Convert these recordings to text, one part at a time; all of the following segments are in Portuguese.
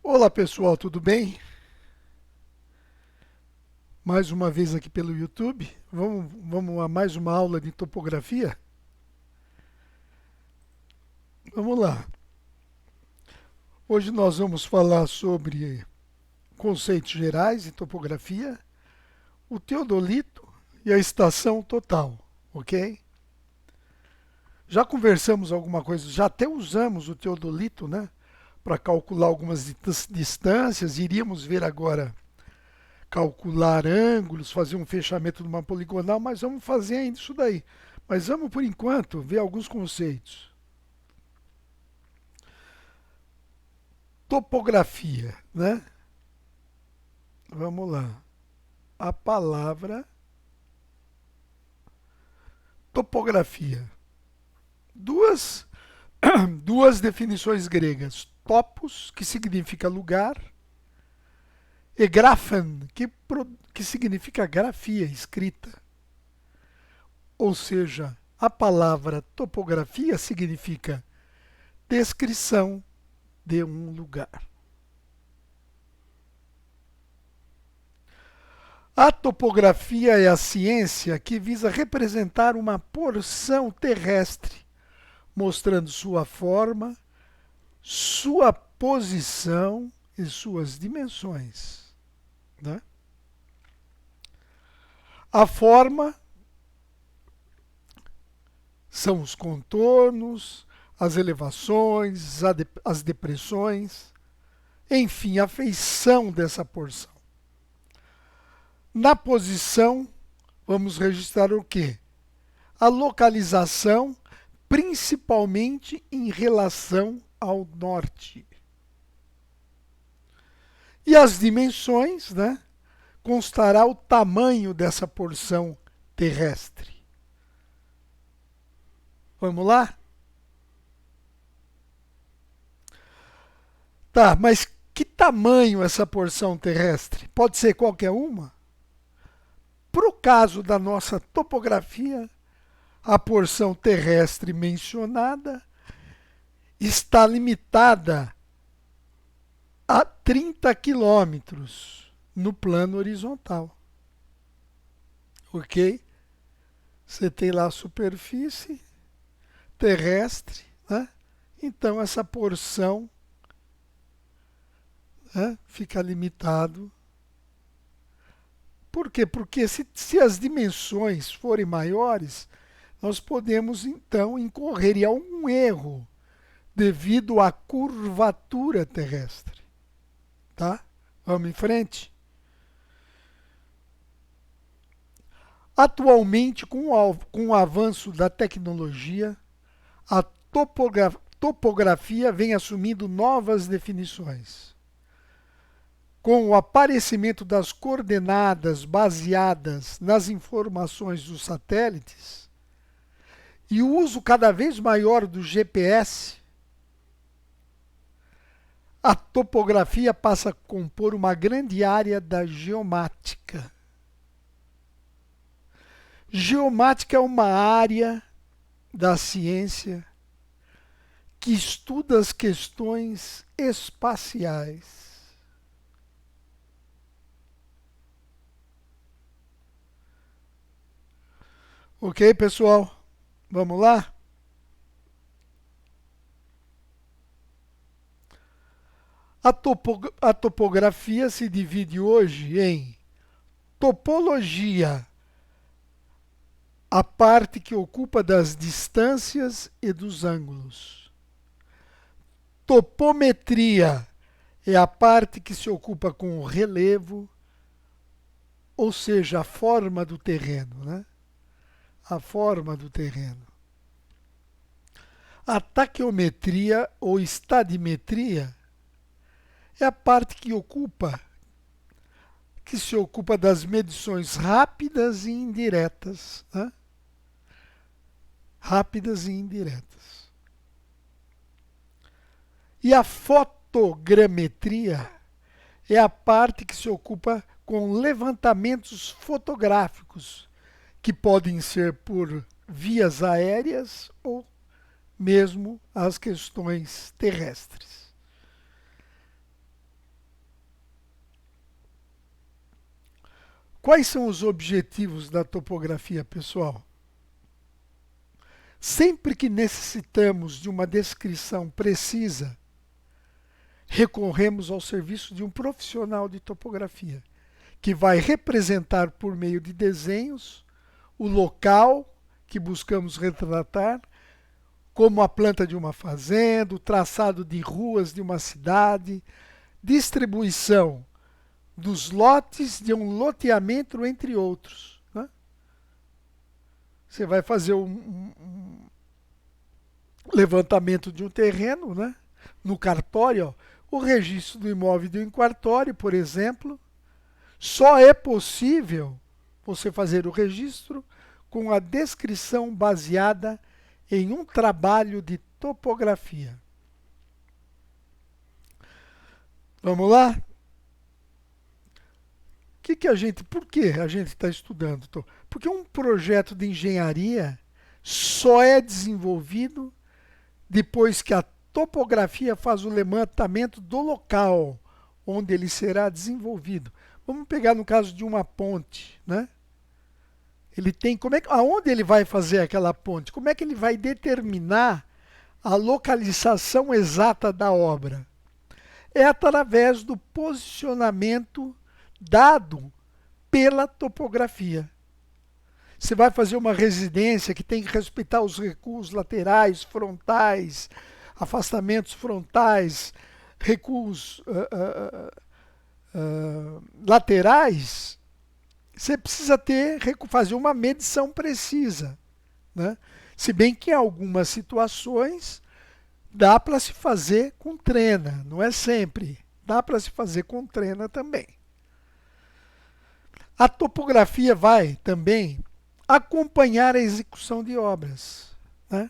Olá pessoal, tudo bem? Mais uma vez aqui pelo YouTube. Vamos a mais uma aula de topografia? Vamos lá. Hoje nós vamos falar sobre conceitos gerais de topografia, o teodolito e a estação total, ok? Já conversamos alguma coisa, já até usamos o teodolito, né? Para calcular algumas distâncias. Iríamos ver agora calcular ângulos, fazer um fechamento de uma poligonal, mas vamos fazer ainda isso daí. Mas vamos, por enquanto, ver alguns conceitos. Topografia, né? Vamos lá. A palavra topografia. Duas, duas definições gregas. Topos, que significa lugar, e graphen, que significa grafia, escrita. Ou seja, a palavra topografia significa descrição de um lugar. A topografia é a ciência que visa representar uma porção terrestre, mostrando sua forma, sua posição e suas dimensões, né? A forma são os contornos, as elevações, as depressões, enfim, a feição dessa porção. Na posição, vamos registrar o quê? A localização, principalmente em relação ao norte. E as dimensões, né? Constará o tamanho dessa porção terrestre. Vamos lá? Tá, mas que tamanho essa porção terrestre? Pode ser qualquer uma? Para o caso da nossa topografia, a porção terrestre mencionada está limitada a 30 quilômetros no plano horizontal. Ok? Você tem lá a superfície terrestre, né? Então essa porção, né, fica limitado. Por quê? Porque se as dimensões forem maiores, nós podemos então incorrer em algum erro devido à curvatura terrestre. Tá? Vamos em frente? Atualmente, com o avanço da tecnologia, a topografia vem assumindo novas definições. Com o aparecimento das coordenadas baseadas nas informações dos satélites e o uso cada vez maior do GPS, a topografia passa a compor uma grande área da geomática. Geomática é uma área da ciência que estuda as questões espaciais. Ok, pessoal? Vamos lá? A topografia se divide hoje em topologia, a parte que ocupa das distâncias e dos ângulos. Topometria é a parte que se ocupa com o relevo, ou seja, a forma do terreno, né? A forma do terreno. A taqueometria ou estadimetria é a parte que se ocupa das medições rápidas e indiretas, né? Rápidas e indiretas. E a fotogrametria é a parte que se ocupa com levantamentos fotográficos, que podem ser por vias aéreas ou mesmo as questões terrestres. Quais são os objetivos da topografia, pessoal? Sempre que necessitamos de uma descrição precisa, recorremos ao serviço de um profissional de topografia, que vai representar por meio de desenhos o local que buscamos retratar, como a planta de uma fazenda, o traçado de ruas de uma cidade, distribuição dos lotes de um loteamento, entre outros. Né? Você vai fazer um levantamento de um terreno, né? No cartório, ó, o registro do imóvel de um cartório, por exemplo, só é possível você fazer o registro com a descrição baseada em um trabalho de topografia. Vamos lá? Por que a gente está estudando? Porque um projeto de engenharia só é desenvolvido depois que a topografia faz o levantamento do local onde ele será desenvolvido. Vamos pegar no caso de uma ponte, né? Ele tem aonde ele vai fazer aquela ponte? Como é que ele vai determinar a localização exata da obra? É através do posicionamento dado pela topografia. Você vai fazer uma residência que tem que respeitar os recuos laterais, frontais, afastamentos frontais, recuos laterais. Você precisa fazer uma medição precisa. Né? Se bem que em algumas situações dá para se fazer com trena, não é sempre. Dá para se fazer com trena também. A topografia vai também acompanhar a execução de obras. Né?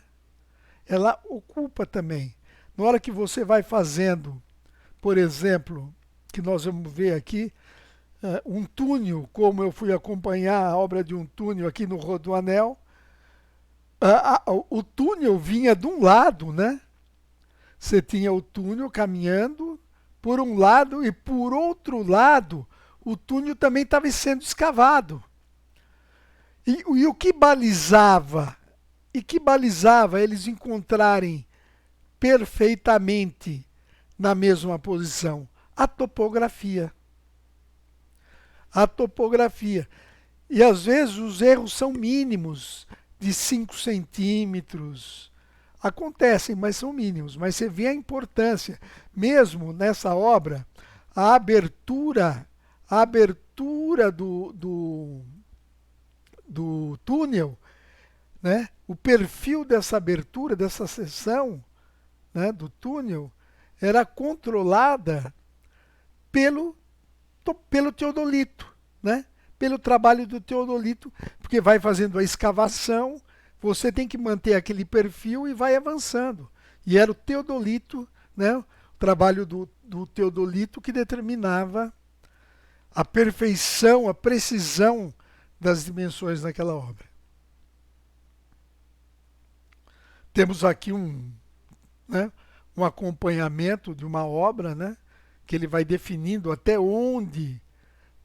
Ela ocupa também. Na hora que você vai fazendo, por exemplo, que nós vamos ver aqui, um túnel, como eu fui acompanhar a obra de um túnel aqui no Rodoanel, o túnel vinha de um lado, né? Você tinha o túnel caminhando por um lado e por outro lado o túnel também estava sendo escavado. E o que balizava? Eles encontrarem perfeitamente na mesma posição? A topografia. A topografia. E às vezes os erros são mínimos, de 5 centímetros. Acontecem, mas são mínimos. Mas você vê a importância. Mesmo nessa obra, a abertura do túnel, né? O perfil dessa abertura, dessa seção, né, do túnel, era controlada pelo teodolito, né? Pelo trabalho do teodolito, porque vai fazendo a escavação, você tem que manter aquele perfil e vai avançando. E era o teodolito, né? O trabalho do teodolito que determinava a perfeição, a precisão das dimensões daquela obra. Temos aqui né, um acompanhamento de uma obra, né? Que ele vai definindo até onde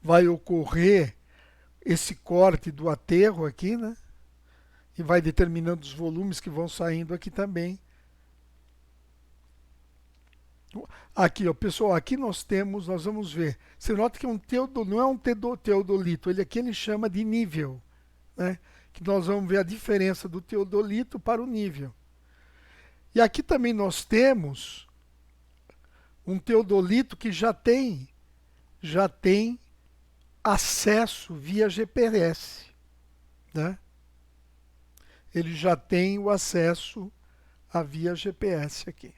vai ocorrer esse corte do aterro aqui, né? E vai determinando os volumes que vão saindo aqui também. Aqui, ó, pessoal, aqui nós vamos ver. Você nota que não é um teodolito, ele chama de nível, né? Que nós vamos ver a diferença do teodolito para o nível. E aqui também nós temos um teodolito que já tem acesso via GPS, né? Ele já tem o acesso a via GPS aqui.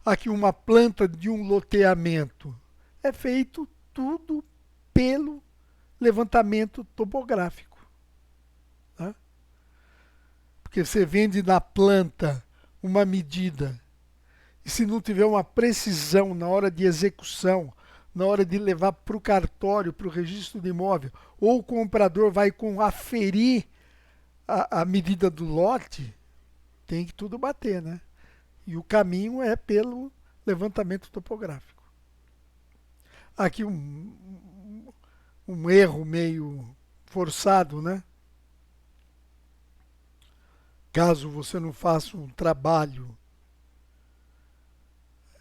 Aqui uma planta de um loteamento. É feito tudo pelo levantamento topográfico. Né? Porque você vende na planta uma medida e se não tiver uma precisão na hora de execução, na hora de levar para o cartório, para o registro de imóvel, ou o comprador vai aferir a medida do lote, tem que tudo bater, né? E o caminho é pelo levantamento topográfico. Aqui um erro meio forçado, né? Caso você não faça um trabalho.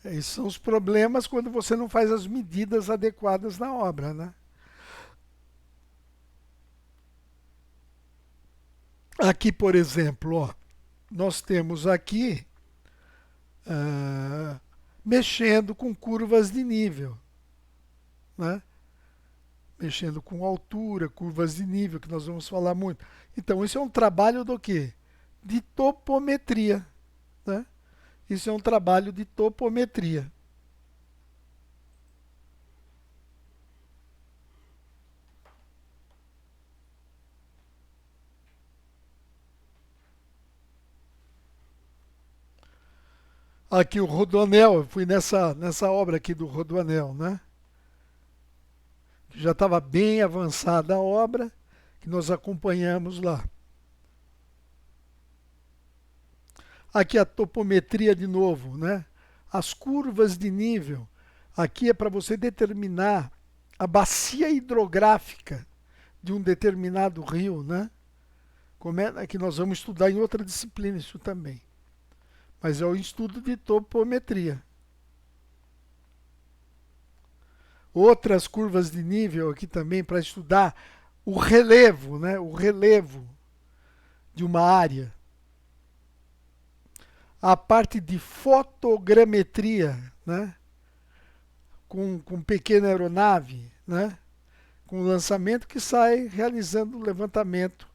Esses são os problemas quando você não faz as medidas adequadas na obra, né? Aqui, por exemplo, ó, nós temos aqui ah, mexendo com curvas de nível, né? Mexendo com altura, curvas de nível, que nós vamos falar muito. Então, isso é um trabalho do quê? De topometria, né? Isso é um trabalho de topometria. Aqui o Rodoanel, eu fui nessa obra aqui do Rodoanel, né? Que já estava bem avançada a obra, que nós acompanhamos lá. Aqui a topometria de novo, né? As curvas de nível. Aqui é para você determinar a bacia hidrográfica de um determinado rio, né? Como é que nós vamos estudar em outra disciplina isso também. Mas é o estudo de topometria. Outras curvas de nível aqui também para estudar o relevo, né? O relevo de uma área. A parte de fotogrametria, né? Com pequena aeronave, né? Com lançamento que sai realizando o levantamento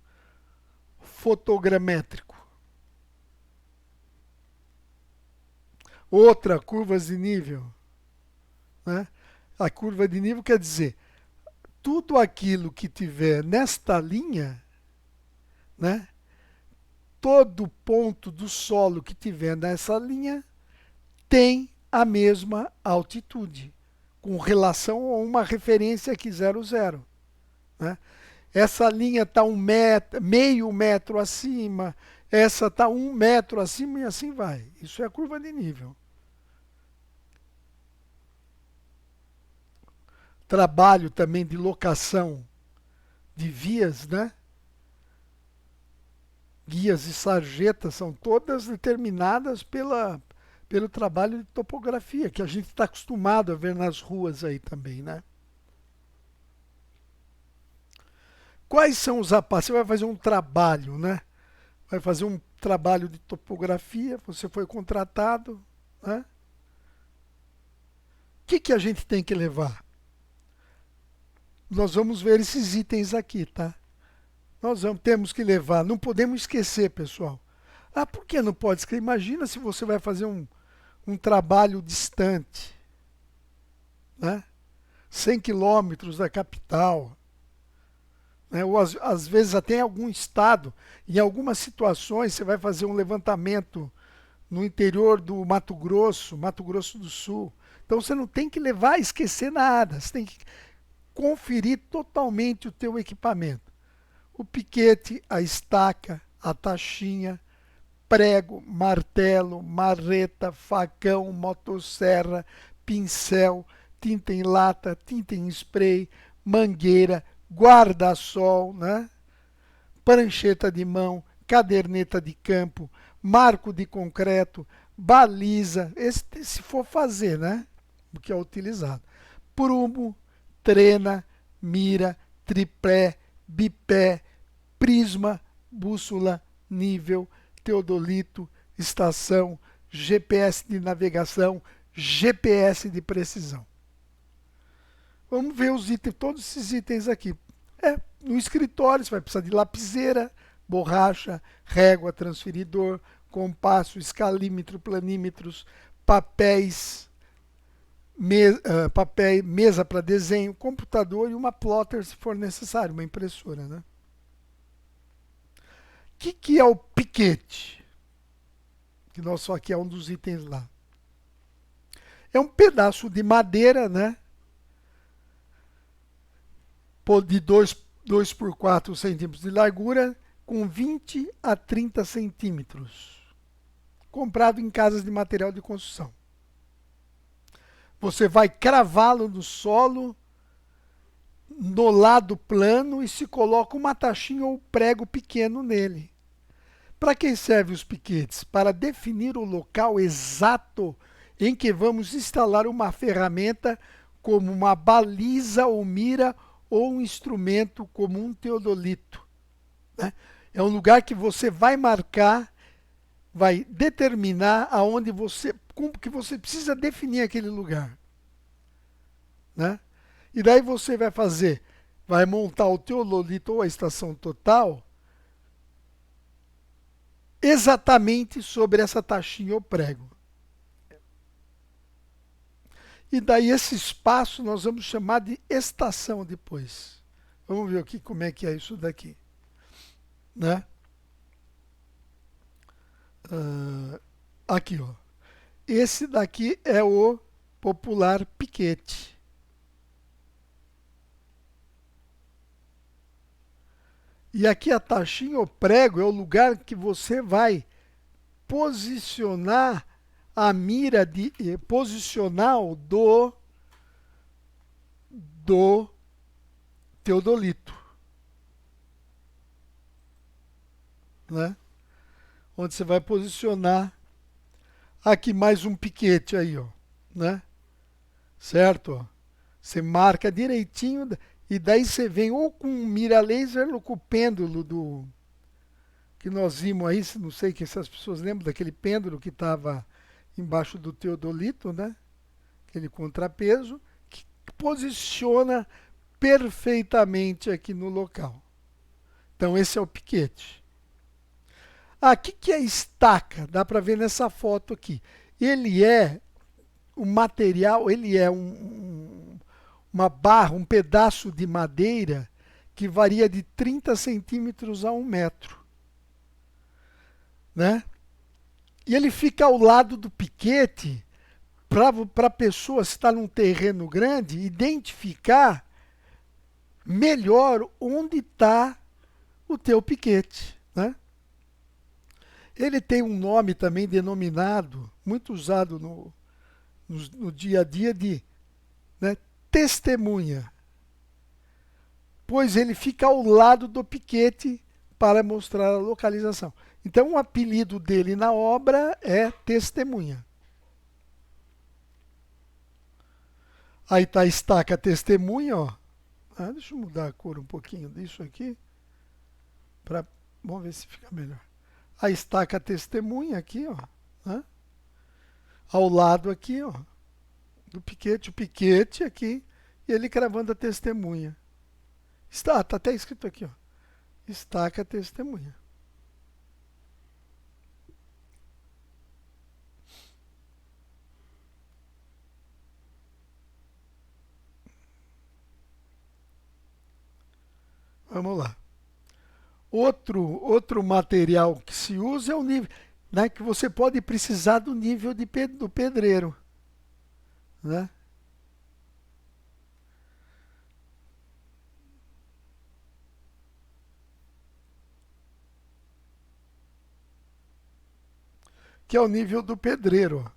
fotogramétrico. Outra, curvas de nível, né? A curva de nível quer dizer tudo aquilo que tiver nesta linha, né? Todo ponto do solo que tiver nessa linha tem a mesma altitude, com relação a uma referência aqui 00. Né? Essa linha está meio metro acima, essa está 1 metro acima e assim vai. Isso é a curva de nível. Trabalho também de locação de vias, né? Guias e sarjetas são todas determinadas pelo trabalho de topografia, que a gente está acostumado a ver nas ruas aí também, né? Quais são os rapazes? Você vai fazer um trabalho, né? Vai fazer um trabalho de topografia, você foi contratado, né? O que a gente tem que levar? Nós vamos ver esses itens aqui, tá? Temos que levar, não podemos esquecer, pessoal. Ah, por que não pode esquecer? Imagina se você vai fazer um trabalho distante, né? 100 quilômetros da capital, né? Ou às vezes até em algum estado, em algumas situações você vai fazer um levantamento no interior do Mato Grosso do Sul. Então você não tem que levar, esquecer nada, você tem que conferir totalmente o teu equipamento. O piquete, a estaca, a tachinha, prego, martelo, marreta, facão, motosserra, pincel, tinta em lata, tinta em spray, mangueira, guarda-sol, né? Prancheta de mão, caderneta de campo, marco de concreto, baliza, se for fazer, né? O que é utilizado. Prumo, trena, mira, tripé, bipé, prisma, bússola, nível, teodolito, estação, GPS de navegação, GPS de precisão. Vamos ver os itens, todos esses itens aqui. No escritório você vai precisar de lapiseira, borracha, régua, transferidor, compasso, escalímetro, planímetros, papéis, mesa para desenho, computador e uma plotter se for necessário, uma impressora, né? O que é o piquete? Que nós só aqui é um dos itens lá. É um pedaço de madeira, né? De 2 por 4 centímetros de largura, com 20 a 30 centímetros. Comprado em casas de material de construção. Você vai cravá-lo no solo, no lado plano, e se coloca uma tachinha ou prego pequeno nele. Para que servem os piquetes? Para definir o local exato em que vamos instalar uma ferramenta como uma baliza ou mira ou um instrumento como um teodolito, né? É um lugar que você vai marcar, vai determinar aonde você, como que você precisa definir aquele lugar, né? E daí você vai fazer, vai montar o teodolito ou a estação total exatamente sobre essa tachinha ou prego. E daí esse espaço nós vamos chamar de estação depois. Vamos ver aqui como é que é isso daqui, né? Aqui, ó. Esse daqui é o popular piquete. E aqui a tachinha ou prego é o lugar que você vai posicionar a mira posicional do teodolito, né? Onde você vai posicionar aqui mais um piquete aí, ó, né? Certo? Ó. Você marca direitinho e daí você vem ou com mira laser ou com o pêndulo do que nós vimos aí, não sei se essas pessoas lembram daquele pêndulo que estava embaixo do teodolito, né? Aquele contrapeso que posiciona perfeitamente aqui no local. Então esse é o piquete. Ah, o que é estaca? Dá para ver nessa foto aqui. Ele é o material, ele é uma barra, um pedaço de madeira que varia de 30 centímetros a 1 metro, né? E ele fica ao lado do piquete para a pessoa, se está num terreno grande, identificar melhor onde está o teu piquete, né? Ele tem um nome também denominado, muito usado no dia a dia, de, né, testemunha, pois ele fica ao lado do piquete para mostrar a localização. Então o apelido dele na obra é testemunha. Aí está a estaca testemunha, ó. Deixa eu mudar a cor um pouquinho disso aqui. Vamos ver se fica melhor. A estaca testemunha aqui, ó, né? Ao lado aqui, ó, do piquete, o piquete aqui, e ele cravando a testemunha. Tá até escrito aqui, ó, estaca testemunha. Vamos lá. Outro material que se usa é o nível, né, que você pode precisar do nível do pedreiro, né? Que é o nível do pedreiro.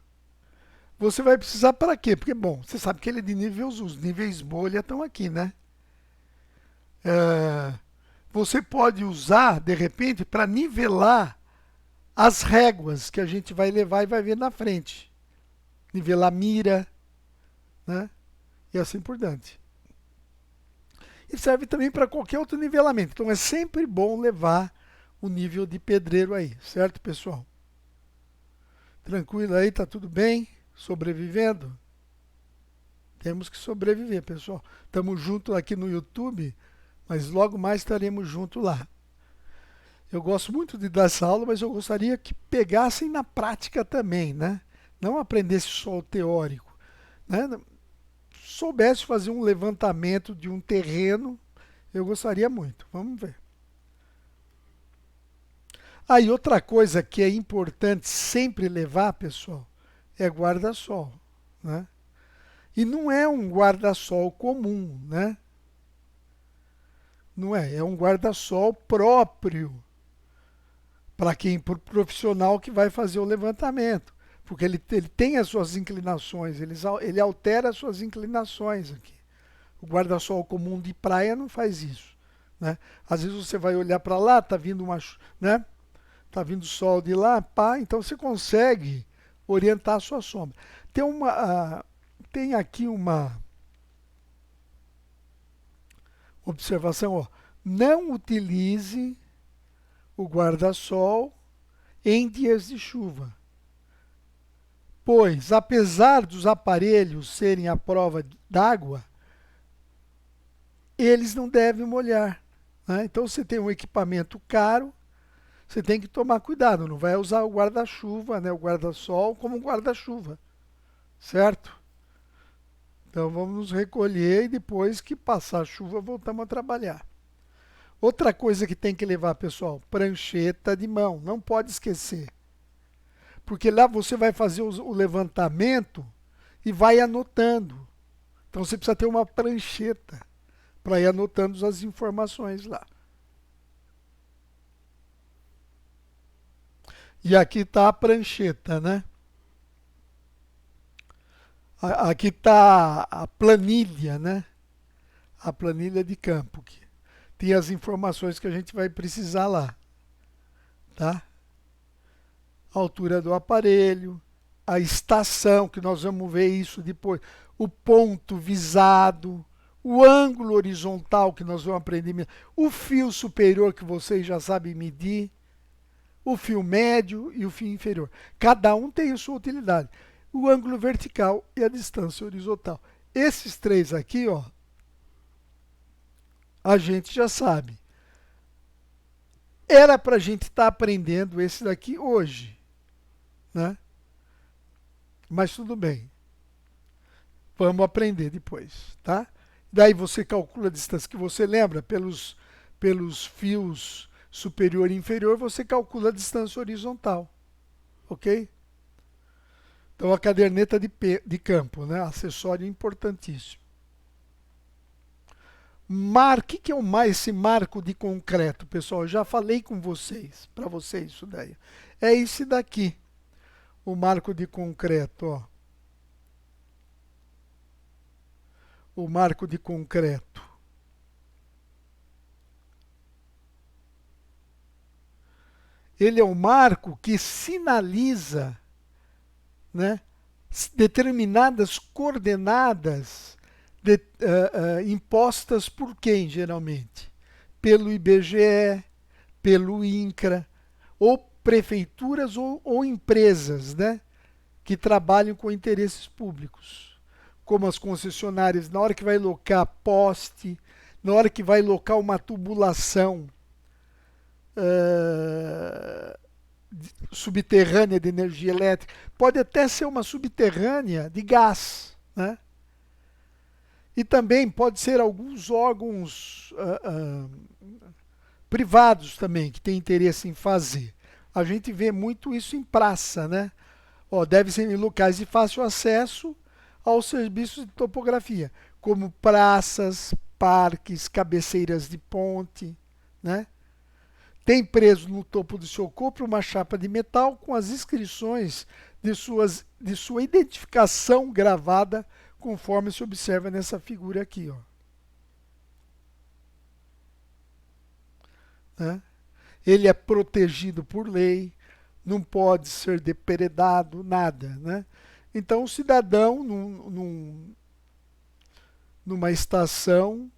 Você vai precisar para quê? Porque, bom, você sabe que ele é de níveis, os níveis bolha estão aqui, né? Você pode usar, de repente, para nivelar as réguas que a gente vai levar e vai ver na frente. Nivelar mira, né? E assim por diante. E serve também para qualquer outro nivelamento. Então é sempre bom levar o nível de pedreiro aí, certo, pessoal? Tranquilo aí, tá tudo bem? Sobrevivendo? Temos que sobreviver, pessoal. Estamos juntos aqui no YouTube, mas logo mais estaremos juntos lá. Eu gosto muito de dar essa aula, mas eu gostaria que pegassem na prática também, né? Não aprendesse só o teórico, né? Soubesse fazer um levantamento de um terreno, eu gostaria muito. Vamos ver. Aí outra coisa que é importante sempre levar, pessoal, é guarda-sol, né? E não é um guarda-sol comum, né? Não é, é um guarda-sol próprio para quem, para o profissional que vai fazer o levantamento. porque ele tem as suas inclinações, ele altera as suas inclinações aqui. O guarda-sol comum de praia não faz isso, né? Às vezes você vai olhar para lá, tá vindo né? Tá vindo sol de lá, pá, então você consegue orientar a sua sombra. Tem aqui uma observação, ó. Não utilize o guarda-sol em dias de chuva, pois, apesar dos aparelhos serem à prova d'água, eles não devem molhar, né? Então, você tem um equipamento caro, você tem que tomar cuidado, não vai usar o guarda-chuva, né, o guarda-sol como um guarda-chuva, certo? Então, vamos nos recolher e depois que passar a chuva, voltamos a trabalhar. Outra coisa que tem que levar, pessoal, prancheta de mão, não pode esquecer. Porque lá você vai fazer o levantamento e vai anotando. Então você precisa ter uma prancheta para ir anotando as informações lá. E aqui está a prancheta, né? Aqui está a planilha, né? A planilha de campo. Que tem as informações que a gente vai precisar lá, tá? A altura do aparelho, a estação, que nós vamos ver isso depois, o ponto visado, o ângulo horizontal, que nós vamos aprender, o fio superior, que vocês já sabem medir, o fio médio e o fio inferior. Cada um tem a sua utilidade. O ângulo vertical e a distância horizontal. Esses três aqui, ó, a gente já sabe. Era para a gente estar aprendendo esse daqui hoje, né? Mas tudo bem. Vamos aprender depois, tá? Daí você calcula a distância que você lembra pelos fios superior e inferior, você calcula a distância horizontal, ok? Então a caderneta de campo, né? Acessório importantíssimo. O que é esse marco de concreto, pessoal? Eu já falei com vocês, para vocês isso daí. É esse daqui, o marco de concreto, ó. O marco de concreto. Ele é um marco que sinaliza, né, determinadas coordenadas impostas por quem, geralmente? Pelo IBGE, pelo INCRA, ou prefeituras ou empresas, né, que trabalham com interesses públicos, como as concessionárias, na hora que vai locar poste, na hora que vai locar uma tubulação subterrânea de energia elétrica, pode até ser uma subterrânea de gás, né? E também pode ser alguns órgãos privados também que têm interesse em fazer. A gente vê muito isso em praça, né? Ó, deve ser em locais de fácil acesso aos serviços de topografia, como praças, parques, cabeceiras de ponte, né? Tem preso no topo do seu corpo uma chapa de metal com as inscrições de sua identificação gravada, conforme se observa nessa figura aqui, ó. Né? Ele é protegido por lei, não pode ser depredado, nada, né? Então, o cidadão, numa estação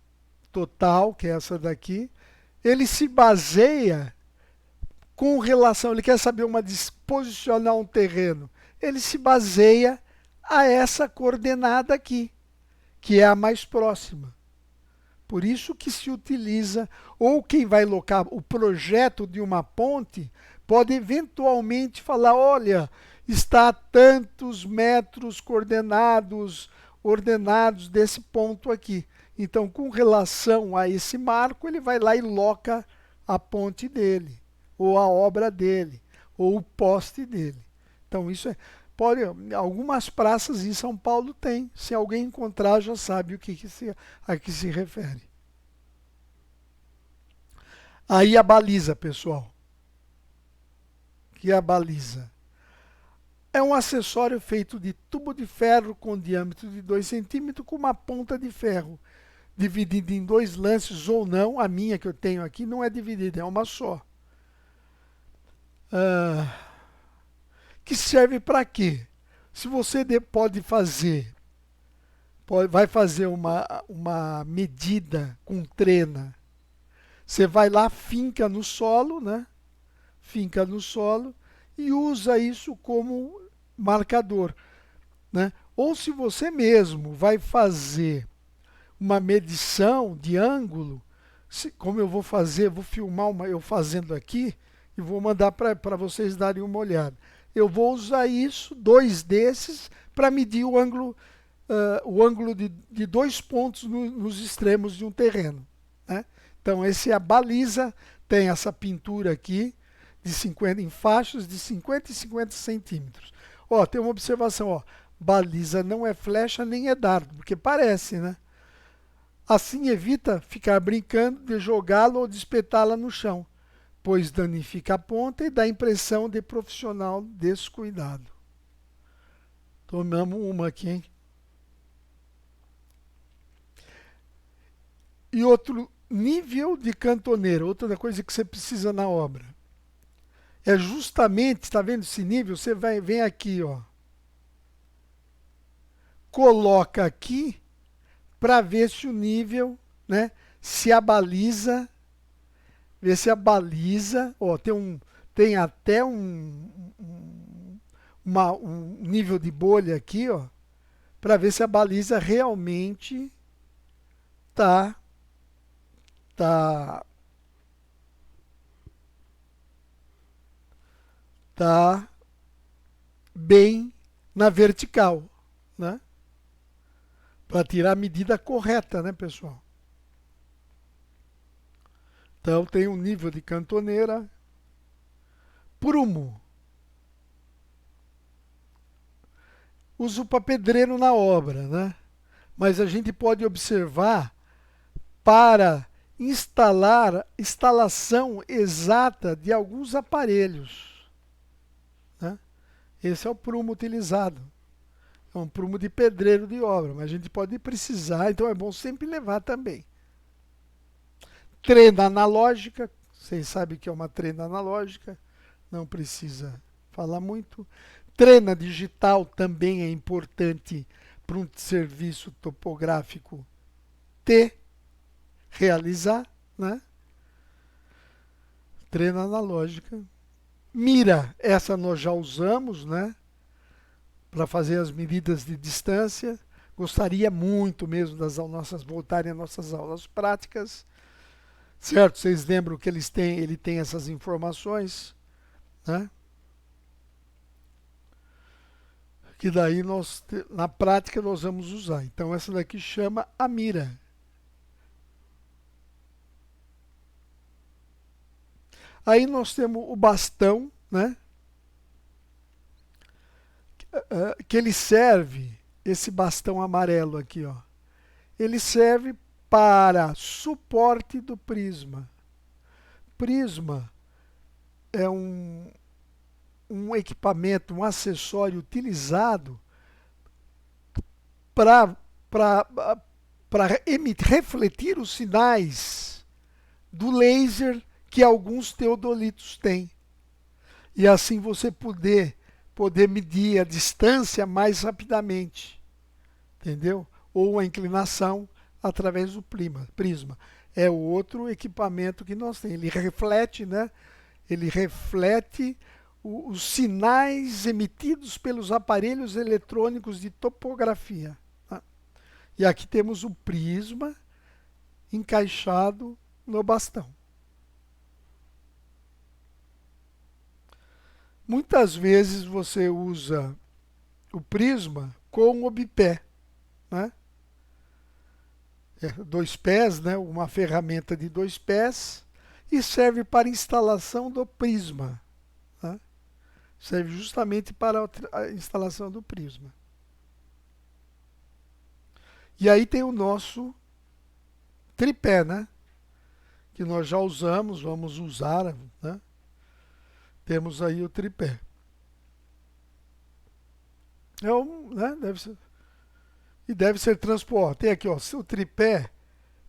total, que é essa daqui, ele se baseia com relação, ele quer saber posicionar um terreno, ele se baseia a essa coordenada aqui, que é a mais próxima. Por isso que se utiliza, ou quem vai locar o projeto de uma ponte, pode eventualmente falar, olha, está a tantos metros ordenados desse ponto aqui. Então, com relação a esse marco, ele vai lá e loca a ponte dele, ou a obra dele, ou o poste dele. Então, isso algumas praças em São Paulo tem. Se alguém encontrar, já sabe a que se refere. Aí a baliza, pessoal. Que é a baliza? É um acessório feito de tubo de ferro com diâmetro de 2 centímetros com uma ponta de ferro, dividida em 2 lances ou não. A minha que eu tenho aqui não é dividida, é uma só. Que serve para quê? Se você pode fazer, vai fazer uma medida com trena, você vai lá, finca no solo, né? Finca no solo e usa isso como marcador, né? Ou se você mesmo vai fazer uma medição de ângulo, como eu vou fazer, vou filmar eu fazendo aqui e vou mandar para vocês darem uma olhada. Eu vou usar isso, 2 desses, para medir o ângulo de 2 pontos nos extremos de um terreno, né? Então, essa é a baliza, tem essa pintura aqui, de 50, em faixas de 50 e 50 centímetros. Ó, tem uma observação, ó, baliza não é flecha nem é dardo, porque parece, né? Assim evita ficar brincando de jogá-la ou de espetá-la no chão, pois danifica a ponta e dá a impressão de profissional descuidado. Tomamos uma aqui, hein? E outro nível de cantoneira, outra coisa que você precisa na obra. É justamente, está vendo esse nível? Você vem aqui, ó. Coloca aqui para ver se o nível, né? Se a baliza, ver se a baliza, ó, tem até um nível de bolha aqui, ó, para ver se a baliza realmente tá tá tá bem na vertical, né? Para tirar a medida correta, né, pessoal? Então tem um nível de cantoneira. Prumo. Uso para pedreiro na obra, né? Mas a gente pode observar para instalação exata de alguns aparelhos, né? Esse é o prumo utilizado. É um prumo de pedreiro de obra, mas a gente pode precisar, então é bom sempre levar também. Trena analógica, vocês sabem que é uma trena analógica, não precisa falar muito. Trena digital também é importante para um serviço topográfico realizar, né? Trena analógica. Mira, essa nós já usamos, né? Para fazer as medidas de distância. Gostaria muito mesmo das nossas voltarem às nossas aulas práticas. Certo? Vocês lembram que ele tem essas informações, né? Que daí na prática nós vamos usar. Então essa daqui chama a mira. Aí nós temos o bastão, né? Que ele serve, esse bastão amarelo aqui, ó. Ele serve para suporte do prisma. Prisma é um equipamento, um acessório utilizado para refletir os sinais do laser que alguns teodolitos têm. E assim você poder medir a distância mais rapidamente. Entendeu? Ou a inclinação através do prisma. É o outro equipamento que nós temos. Ele reflete, né? Ele reflete os sinais emitidos pelos aparelhos eletrônicos de topografia. Tá? E aqui temos o prisma encaixado no bastão. Muitas vezes você usa o prisma com o bipé, né? 2 pés, né? Uma ferramenta de 2 pés e serve para instalação do prisma, né? Serve justamente para a instalação do prisma. E aí tem o nosso tripé, né? Que nós já usamos, vamos usar, né? Temos aí o tripé. Né, deve ser transportado. Tem aqui, ó, seu tripé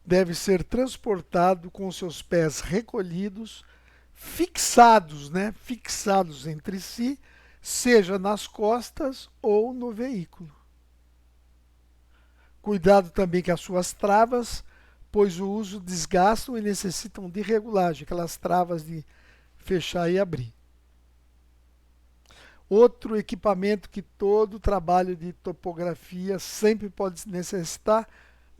deve ser transportado com seus pés recolhidos, fixados, né? Fixados entre si, seja nas costas ou no veículo. Cuidado também com as suas travas, pois o uso desgastam e necessitam de regulagem, aquelas travas de fechar e abrir. Outro equipamento que todo trabalho de topografia sempre pode necessitar,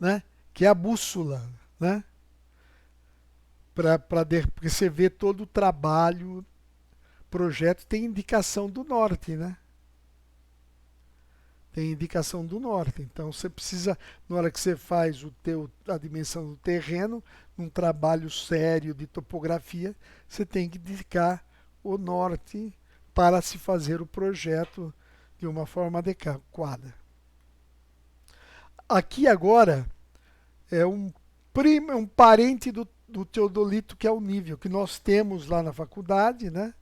né, que é a bússola, né? Porque você vê todo o trabalho, projeto tem indicação do norte, né? Tem indicação do norte. Então você precisa, na hora que você faz a dimensão do terreno, num trabalho sério de topografia, você tem que indicar o norte para se fazer o projeto de uma forma adequada. Aqui agora é um parente do teodolito, que é o nível que nós temos lá na faculdade, né?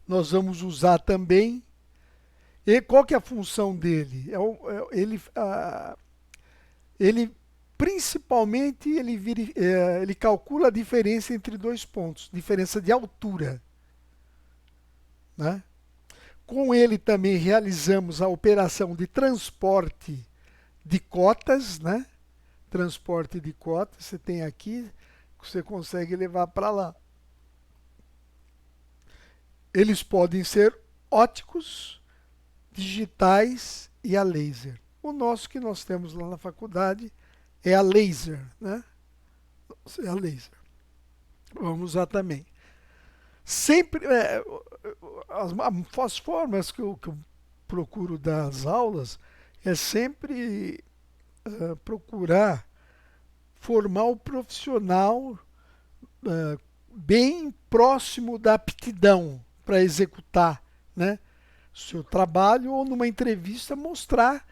Nós vamos usar também. E qual que é a função dele? Ele principalmente ele calcula a diferença entre dois pontos, diferença de altura, né? Com ele também realizamos a operação de transporte de cotas, né? Transporte de cotas, você tem aqui, você consegue levar para lá. Eles podem ser óticos, digitais e a laser. O nosso que nós temos lá na faculdade é a laser, né? É a laser. Vamos usar também. Sempre as formas que eu procuro das aulas é sempre procurar formar o profissional bem próximo da aptidão para executar, né, seu trabalho, ou numa entrevista mostrar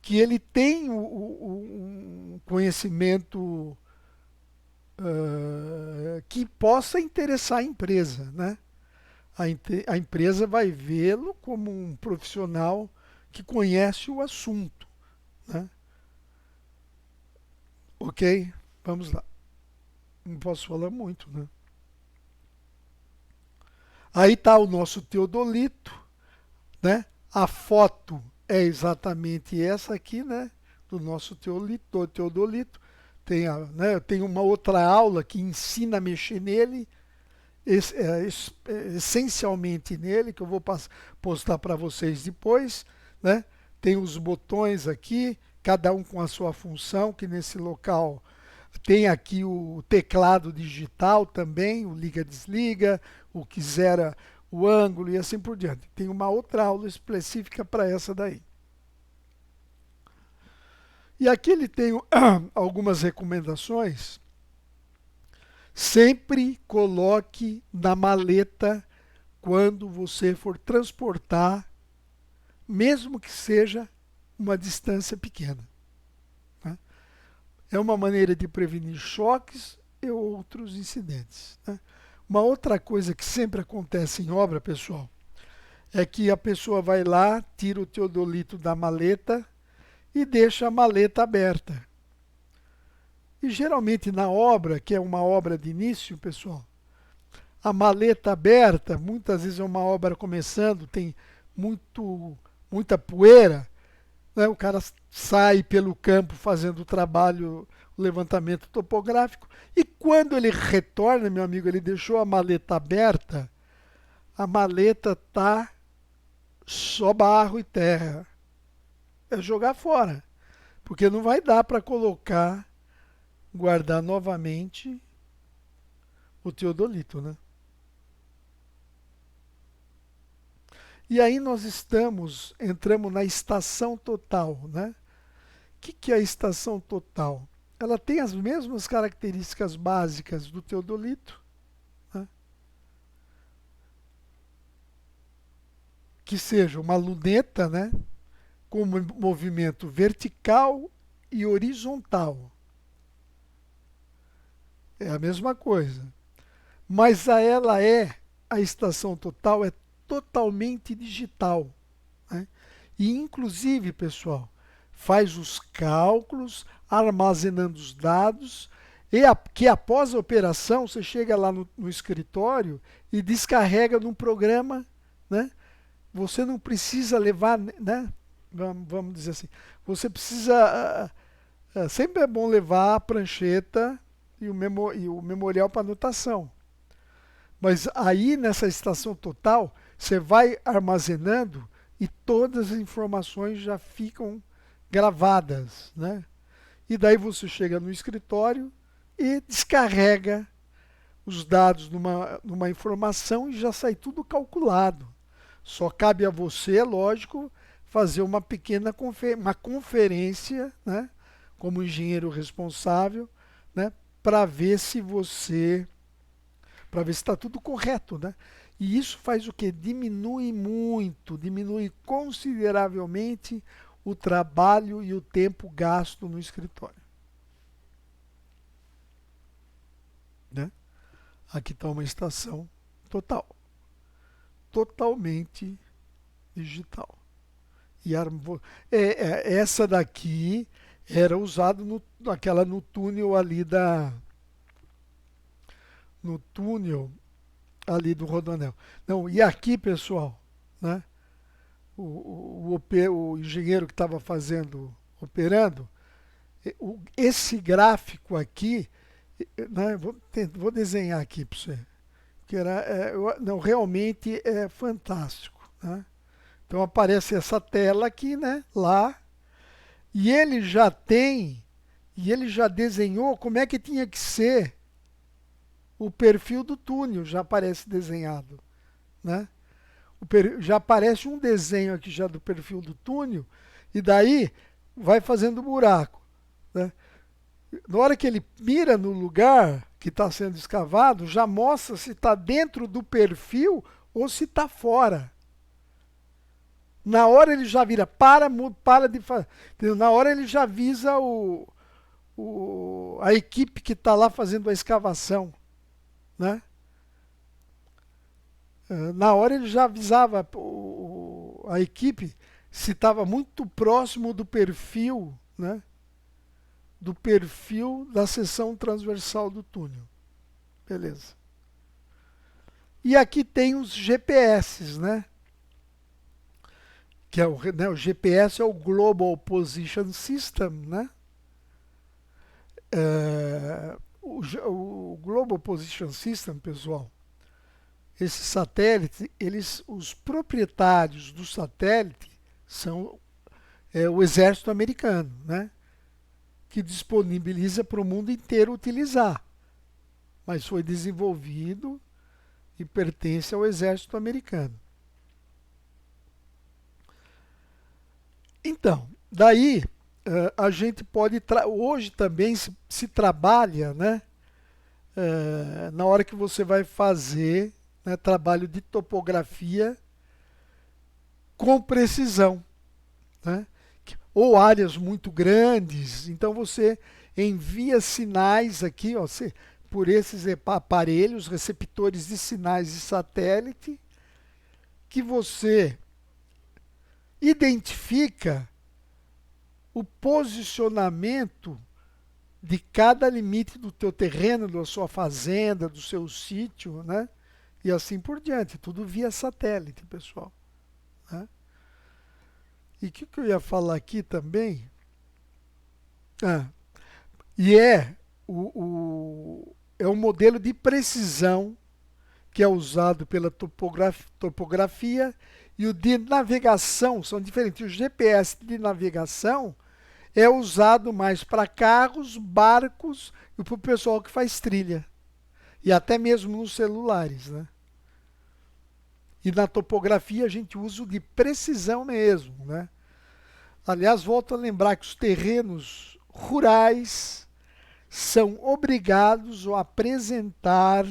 que ele tem um conhecimento que possa interessar a empresa, né? A empresa vai vê-lo como um profissional que conhece o assunto, né? Ok? Vamos lá. Não posso falar muito, né? Aí está o nosso teodolito, né? A foto é exatamente essa aqui, né? Do nosso teodolito. Né, eu tenho uma outra aula que ensina a mexer nele, essencialmente nele, que eu vou postar para vocês depois, né? Tem os botões aqui, cada um com a sua função, que nesse local tem aqui o teclado digital também, o liga-desliga, o que zera o ângulo e assim por diante. Tem uma outra aula específica para essa daí. E aqui ele tem algumas recomendações. Sempre coloque na maleta quando você for transportar, mesmo que seja uma distância pequena, né? É uma maneira de prevenir choques e outros incidentes, né? Uma outra coisa que sempre acontece em obra, pessoal, é que a pessoa vai lá, tira o teodolito da maleta e deixa a maleta aberta. E geralmente na obra, que é uma obra de início, pessoal, a maleta aberta, muitas vezes é uma obra começando, tem muita poeira, né? O cara sai pelo campo fazendo o trabalho, o levantamento topográfico, e quando ele retorna, meu amigo, ele deixou a maleta aberta, a maleta tá só barro e terra. É jogar fora, porque não vai dar para guardar novamente o teodolito, né? E aí nós entramos na estação total, né? O que é a estação total? Ela tem as mesmas características básicas do teodolito, né? Que seja uma luneta, né, com movimento vertical e horizontal. É a mesma coisa. Mas a estação total é totalmente digital, né? E, inclusive, pessoal, faz os cálculos, armazenando os dados, que após a operação você chega lá no escritório e descarrega num programa, né? Você não precisa levar, né? Vamos dizer assim, você precisa, sempre é bom levar a prancheta e o memorial para anotação. Mas aí nessa estação total, você vai armazenando e todas as informações já ficam gravadas, né? E daí você chega no escritório e descarrega os dados numa informação e já sai tudo calculado. Só cabe a você, lógico, fazer uma pequena uma conferência, né, como engenheiro responsável, né, para ver se está tudo correto, né? E isso faz o que? Diminui muito, diminui consideravelmente o trabalho e o tempo gasto no escritório, né? Aqui está uma estação total, totalmente digital. E essa daqui era usada no túnel ali no túnel ali do Rodoanel. Não, e aqui, pessoal, né? O engenheiro que estava operando, esse gráfico aqui, né, vou desenhar aqui para você, que não, realmente é fantástico, né? Então aparece essa tela aqui, né, lá, e ele já desenhou como é que tinha que ser o perfil do túnel, já aparece desenhado, né? Já aparece um desenho aqui já do perfil do túnel, e daí vai fazendo buraco, né? Na hora que ele mira no lugar que está sendo escavado, já mostra se está dentro do perfil ou se está fora. Na hora ele já vira, para de fazer. Na hora ele já avisa a equipe que está lá fazendo a escavação, né? Na hora ele já avisava a equipe se estava muito próximo do perfil, né? Do perfil da seção transversal do túnel. Beleza. E aqui tem os GPS, né? Que é o GPS é o Global Position System, né? O Global Position System, pessoal, esse satélite, os proprietários do satélite são o exército americano, né? Que disponibiliza para o mundo inteiro utilizar. Mas foi desenvolvido e pertence ao exército americano. Então, daí a gente pode, hoje também se trabalha, né, na hora que você vai fazer, né, trabalho de topografia com precisão, né, ou áreas muito grandes, então você envia sinais aqui, ó, por esses aparelhos, receptores de sinais de satélite, que você identifica o posicionamento de cada limite do teu terreno, da sua fazenda, do seu sítio, né? E assim por diante, tudo via satélite, pessoal, né? E o que eu ia falar aqui também? E é um modelo de precisão que é usado pela topografia, e o de navegação são diferentes. O GPS de navegação é usado mais para carros, barcos e para o pessoal que faz trilha. E até mesmo nos celulares, né? E na topografia a gente usa o de precisão mesmo, né? Aliás, volto a lembrar que os terrenos rurais são obrigados a apresentar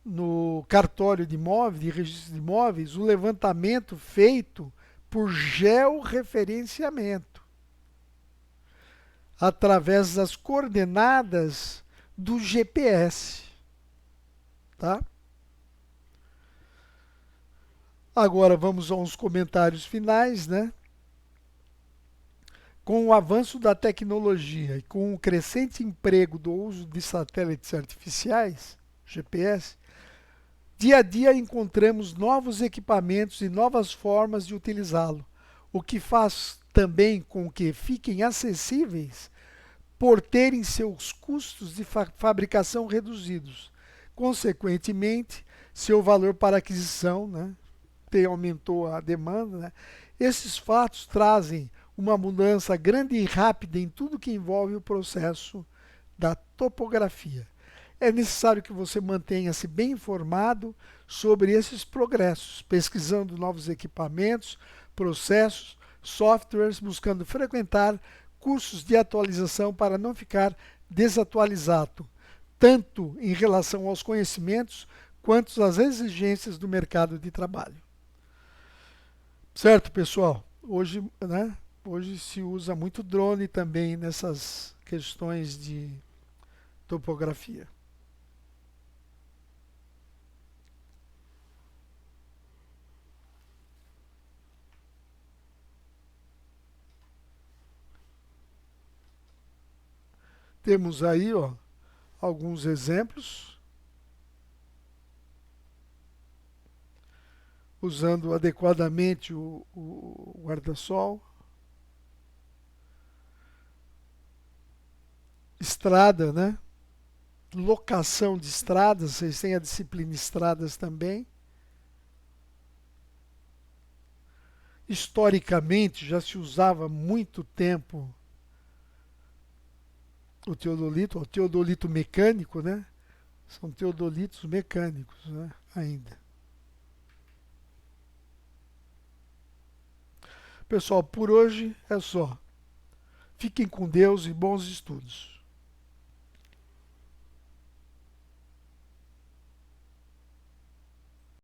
no cartório de imóveis, de registro de imóveis, o levantamento feito por georreferenciamento, através das coordenadas do GPS, tá? Agora vamos a uns comentários finais, né? Com o avanço da tecnologia e com o crescente emprego do uso de satélites artificiais, GPS, dia a dia encontramos novos equipamentos e novas formas de utilizá-lo, o que faz também com que fiquem acessíveis por terem seus custos de fabricação reduzidos. Consequentemente, seu valor para aquisição, né, aumentou a demanda. Né? Esses fatos trazem uma mudança grande e rápida em tudo que envolve o processo da topografia. É necessário que você mantenha-se bem informado sobre esses progressos, pesquisando novos equipamentos, processos, softwares, buscando frequentar cursos de atualização para não ficar desatualizado, tanto em relação aos conhecimentos quanto às exigências do mercado de trabalho. Certo, pessoal? Hoje, né, hoje se usa muito drone também nessas questões de topografia. Temos aí, ó, alguns exemplos usando adequadamente o guarda-sol. Estrada, né? Locação de estradas, vocês têm a disciplina estradas também. Historicamente já se usava há muito tempo o teodolito mecânico, né? São teodolitos mecânicos, né? Ainda. Pessoal, por hoje é só. Fiquem com Deus e bons estudos.